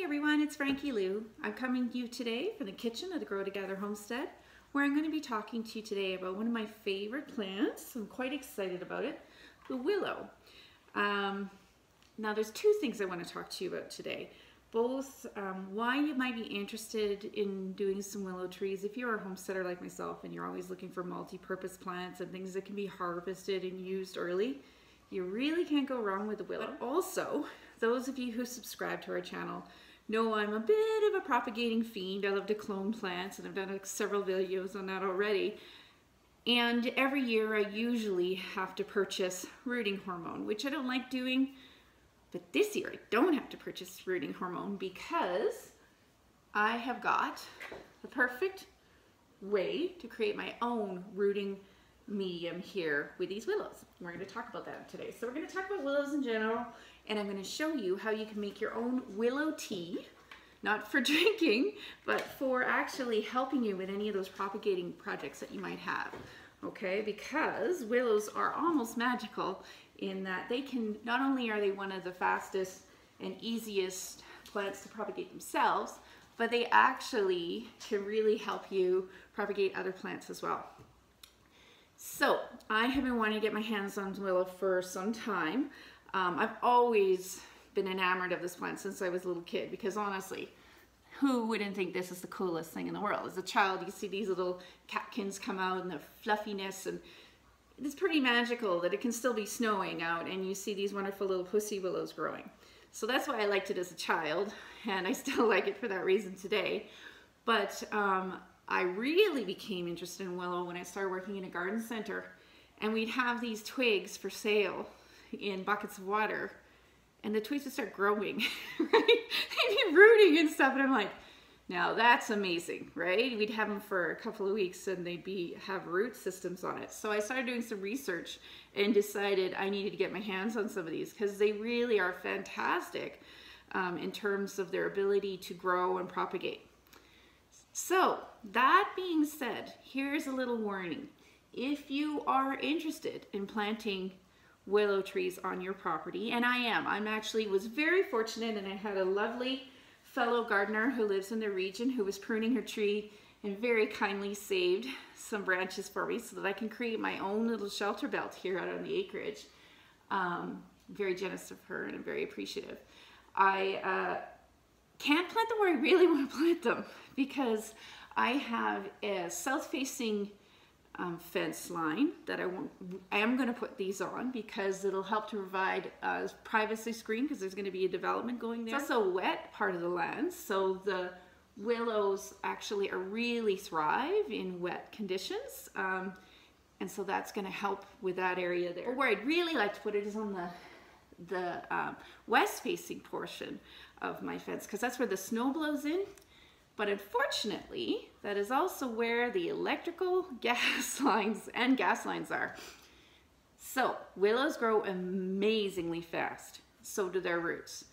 everyone, it's Frankie-Lou. I'm coming to you today from the kitchen of the Grow Together homestead, where I'm going to be talking to you today about one of my favorite plants. I'm quite excited about it, the willow. Now there's two things I want to talk to you about today. Both why you might be interested in doing some willow trees if you're a homesteader like myself and you're always looking for multi-purpose plants and things that can be harvested and used early. You really can't go wrong with the willow. But also, those of you who subscribe to our channel know I'm a bit of a propagating fiend. I love to clone plants, and I've done several videos on that already. And every year I usually have to purchase rooting hormone, which I don't like doing. But this year I don't have to purchase rooting hormone because I have got the perfect way to create my own rooting medium here with these willows. We're going to talk about that today. So we're going to talk about willows in general, and I'm going to show you how you can make your own willow tea, not for drinking, but for actually helping you with any of those propagating projects that you might have. Okay, because willows are almost magical in that they can, not only are they one of the fastest and easiest plants to propagate themselves, but they actually can really help you propagate other plants as well. So I have been wanting to get my hands on willow for some time. I've always been enamored of this plant since I was a little kid, because honestly, who wouldn't think this is the coolest thing in the world? As a child, you see these little catkins come out and the fluffiness, and it's pretty magical that it can still be snowing out and you see these wonderful little pussy willows growing. So that's why I liked it as a child, and I still like it for that reason today. But I really became interested in willow when I started working in a garden center, and we'd have these twigs for sale in buckets of water, and the twigs would start growing, right? They'd be rooting and stuff, and I'm like, now that's amazing, right? We'd have them for a couple of weeks and they'd have root systems on it. So I started doing some research and decided I needed to get my hands on some of these because they really are fantastic in terms of their ability to grow and propagate. So that being said, here's a little warning. If you are interested in planting willow trees on your property, and I'm actually was very fortunate, and I had a lovely fellow gardener who lives in the region who was pruning her tree and very kindly saved some branches for me so that I can create my own little shelter belt here out on the acreage. Very generous of her, and I'm very appreciative. I can't plant them where I really want to plant them because I have a south-facing fence line that I am going to put these on because it'll help to provide a privacy screen because there's going to be a development going there. It's also a wet part of the land, so the willows actually really thrive in wet conditions, and so that's going to help with that area there. Where I'd really like to put it is on the west-facing portion of my fence because that's where the snow blows in. But unfortunately, that is also where the electrical gas lines are. So willows grow amazingly fast. So do their roots.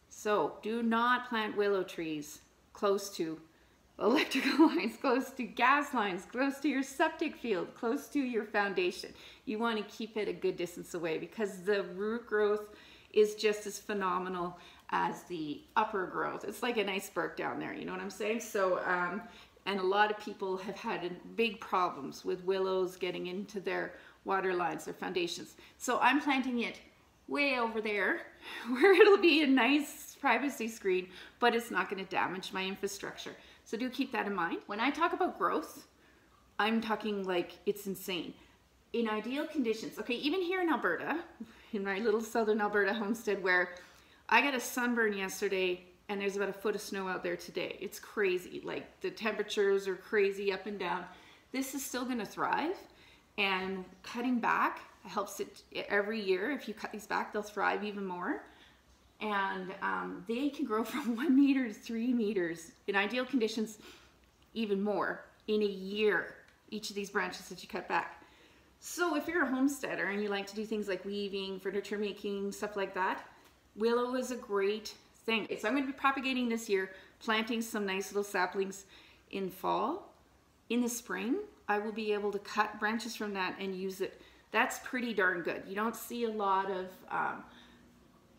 So do not plant willow trees close to electrical lines, close to gas lines, close to your septic field, close to your foundation. You want to keep it a good distance away because the root growth is just as phenomenal as the upper growth. It's like an iceberg down there, you know what I'm saying? So, and a lot of people have had big problems with willows getting into their water lines, their foundations. So I'm planting it way over there where it'll be a nice privacy screen, but it's not going to damage my infrastructure. So do keep that in mind. When I talk about growth, I'm talking like it's insane. In ideal conditions, okay, even here in Alberta, in my little southern Alberta homestead where I got a sunburn yesterday and there's about a foot of snow out there today. It's crazy. Like the temperatures are crazy up and down. This is still going to thrive, and cutting back helps it every year. If you cut these back, they'll thrive even more. And they can grow from 1 meter to 3 meters. In ideal conditions, even more in a year, each of these branches that you cut back. So if you're a homesteader and you like to do things like weaving, furniture making, stuff like that, willow is a great thing. So I'm going to be propagating this year, planting some nice little saplings in fall. In the spring, I will be able to cut branches from that and use it. That's pretty darn good. You don't see a lot of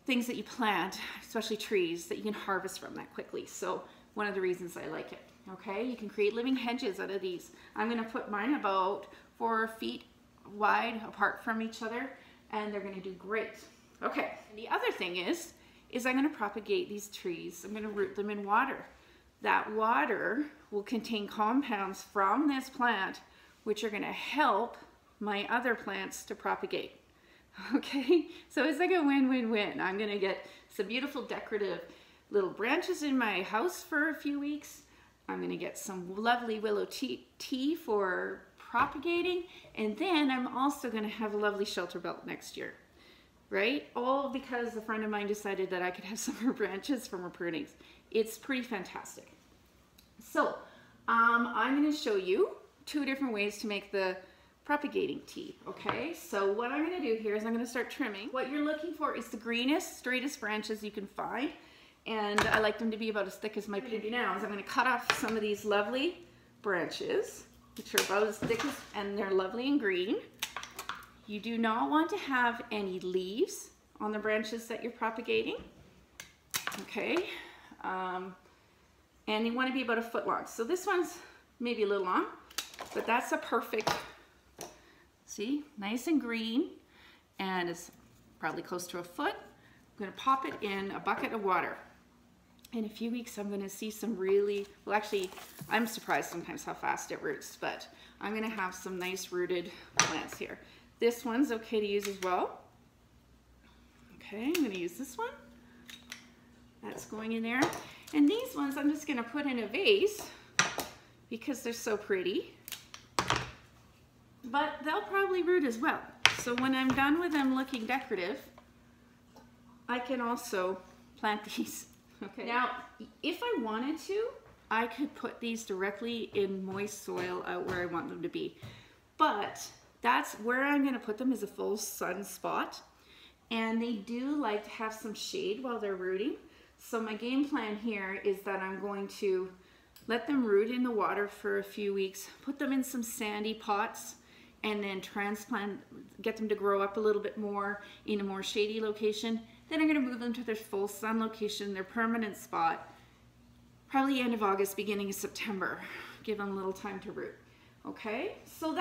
things that you plant, especially trees, that you can harvest from that quickly. So one of the reasons I like it. Okay, you can create living hedges out of these. I'm going to put mine about 4 feet wide apart from each other, and they're going to do great. Okay, and the other thing is I'm going to propagate these trees. I'm going to root them in water. That water will contain compounds from this plant, which are going to help my other plants to propagate. Okay, so it's like a win-win-win. I'm going to get some beautiful decorative little branches in my house for a few weeks. I'm going to get some lovely willow tea for propagating, and then I'm also going to have a lovely shelter belt next year, right? All because a friend of mine decided that I could have some of her branches from her prunings. It's pretty fantastic. So I'm going to show you 2 different ways to make the propagating tea. Okay, so what I'm going to do here is I'm going to start trimming. What you're looking for is the greenest, straightest branches you can find. And I like them to be about as thick as my pinky. Now is I'm going to cut off some of these lovely branches, which are about as thick as, and they're lovely and green. You do not want to have any leaves on the branches that you're propagating. Okay, and you want to be about a foot long. So this one's maybe a little long, but that's a perfect, see, nice and green, and it's probably close to a foot. I'm going to pop it in a bucket of water. In a few weeks, I'm going to see some really, well actually, I'm surprised sometimes how fast it roots, but I'm going to have some nice rooted plants here. This one's okay to use as well. Okay, I'm going to use this one. That's going in there. And these ones I'm just going to put in a vase because they're so pretty. But they'll probably root as well. So when I'm done with them looking decorative, I can also plant these. Okay. Now, if I wanted to, I could put these directly in moist soil out where I want them to be. But that's where I'm going to put them, is a full sun spot. And they do like to have some shade while they're rooting. So my game plan here is that I'm going to let them root in the water for a few weeks, put them in some sandy pots, and then transplant, get them to grow up a little bit more in a more shady location. Then I'm going to move them to their full sun location, their permanent spot, probably end of August, beginning of September. Give them a little time to root. Okay, so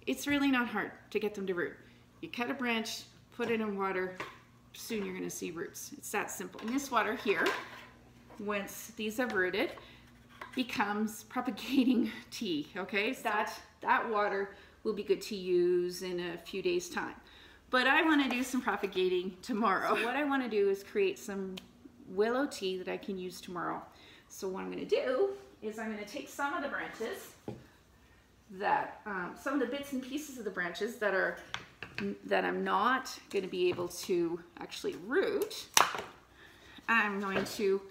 it's really not hard to get them to root. You cut a branch, put it in water, soon you're going to see roots. It's that simple. And this water here, once these have rooted, becomes propagating tea. Okay, so that water will be good to use in a few days' time. But I want to do some propagating tomorrow. So what I want to do is create some willow tea that I can use tomorrow. So what I'm going to do is I'm going to take some of the branches that, some of the bits and pieces of the branches that I'm not going to be able to actually root. I'm going to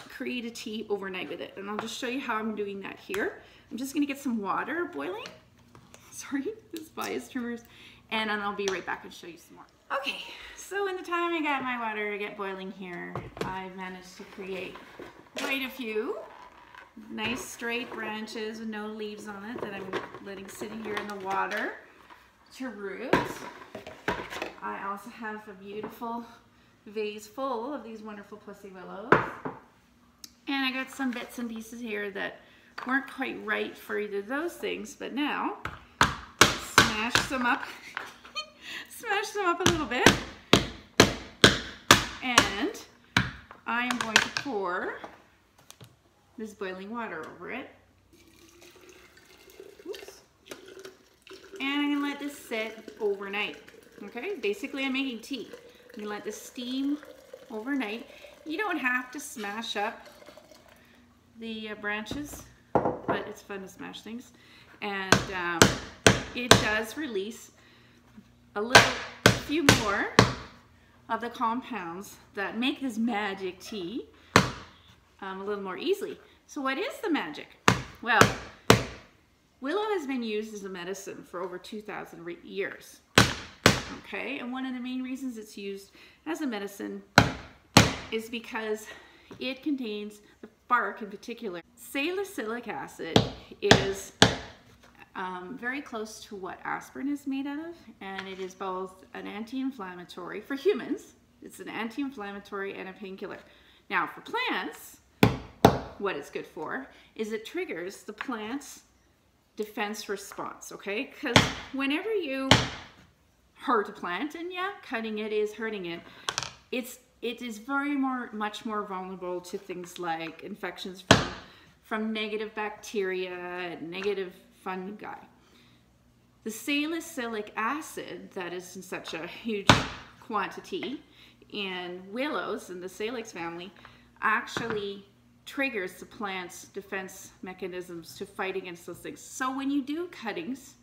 create a tea overnight with it. And I'll just show you how I'm doing that here. I'm just going to get some water boiling. Sorry, this bias trimmers. And then I'll be right back and show you some more. Okay, so in the time I got my water to get boiling here, I've managed to create quite a few nice straight branches with no leaves on it that I'm letting sit here in the water to root. I also have a beautiful vase full of these wonderful pussy willows. And I got some bits and pieces here that weren't quite right for either of those things, but now smash them up a little bit, and I am going to pour this boiling water over it. Oops. And I'm going to let this sit overnight. Okay, basically I'm making tea. I'm going to let this steam overnight. You don't have to smash up the branches, but it's fun to smash things. And it does release a few more of the compounds that make this magic tea a little more easily. So what is the magic? Well, willow has been used as a medicine for over 2,000 years. Okay, and one of the main reasons it's used as a medicine is because it contains, the bark in particular, salicylic acid is very close to what aspirin is made out of, and it is both an anti-inflammatory for humans. It's an anti-inflammatory and a painkiller. Now for plants, what it's good for is it triggers the plant's defense response, okay? Because whenever you hurt a plant, and yeah, cutting it is hurting it, it is much more vulnerable to things like infections from negative bacteria and negative fungi. The salicylic acid that is in such a huge quantity in willows in the salix family actually triggers the plant's defense mechanisms to fight against those things. So when you do cuttings,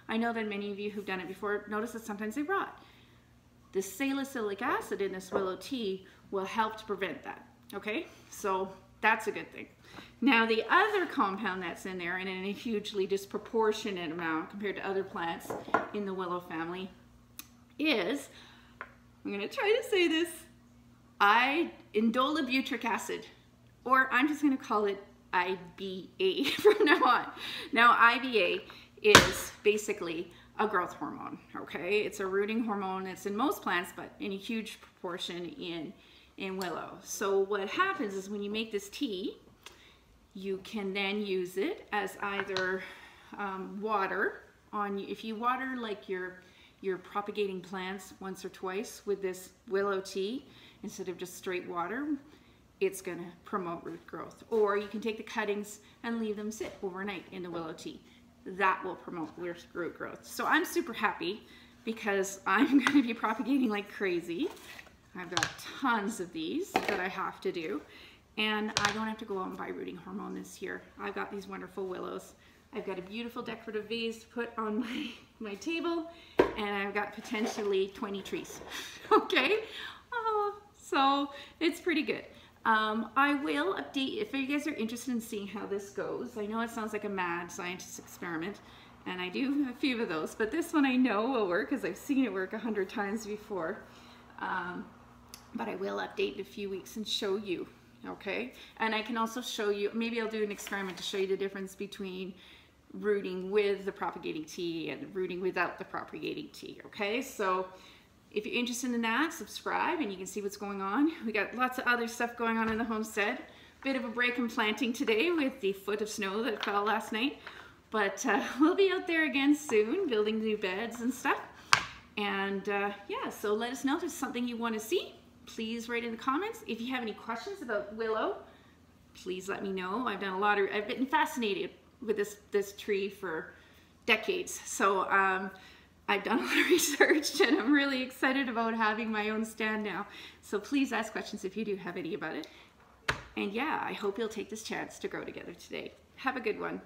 I know that many of you who've done it before notice that sometimes they rot. The salicylic acid in this willow tea will help to prevent that, okay? So that's a good thing. Now the other compound that's in there, and in a hugely disproportionate amount compared to other plants in the willow family, is, I'm gonna try to say this, indolabutyric acid, or I'm just gonna call it IBA from now on. Now IBA is basically a growth hormone, okay? It's a rooting hormone. It's in most plants, but in a huge proportion in willow. So what happens is when you make this tea, you can then use it as either water on, if you water like your propagating plants once or twice with this willow tea instead of just straight water, it's going to promote root growth. Or you can take the cuttings and leave them sit overnight in the willow tea. That will promote root growth. So I'm super happy because I'm going to be propagating like crazy. I've got tons of these that I have to do, and I don't have to go out and buy rooting hormone this year. I've got these wonderful willows. I've got a beautiful decorative vase to put on my table, and I've got potentially 20 trees. Okay, so it's pretty good. I will update if you guys are interested in seeing how this goes. I know it sounds like a mad scientist experiment, and I do have a few of those, but this one I know will work because I've seen it work 100 times before. But I will update in a few weeks and show you, okay? And I can also show you, maybe I'll do an experiment to show you the difference between rooting with the propagating tea and rooting without the propagating tea, okay? So if you're interested in that, subscribe and you can see what's going on. We got lots of other stuff going on in the homestead. Bit of a break in planting today with the foot of snow that fell last night. But we'll be out there again soon, building new beds and stuff. And yeah, so let us know if there's something you want to see. Please write in the comments. If you have any questions about willow, please let me know. I've been fascinated with this tree for decades. So I've done a lot of research and I'm really excited about having my own stand now. So please ask questions if you do have any about it. And yeah, I hope you'll take this chance to grow together today. Have a good one.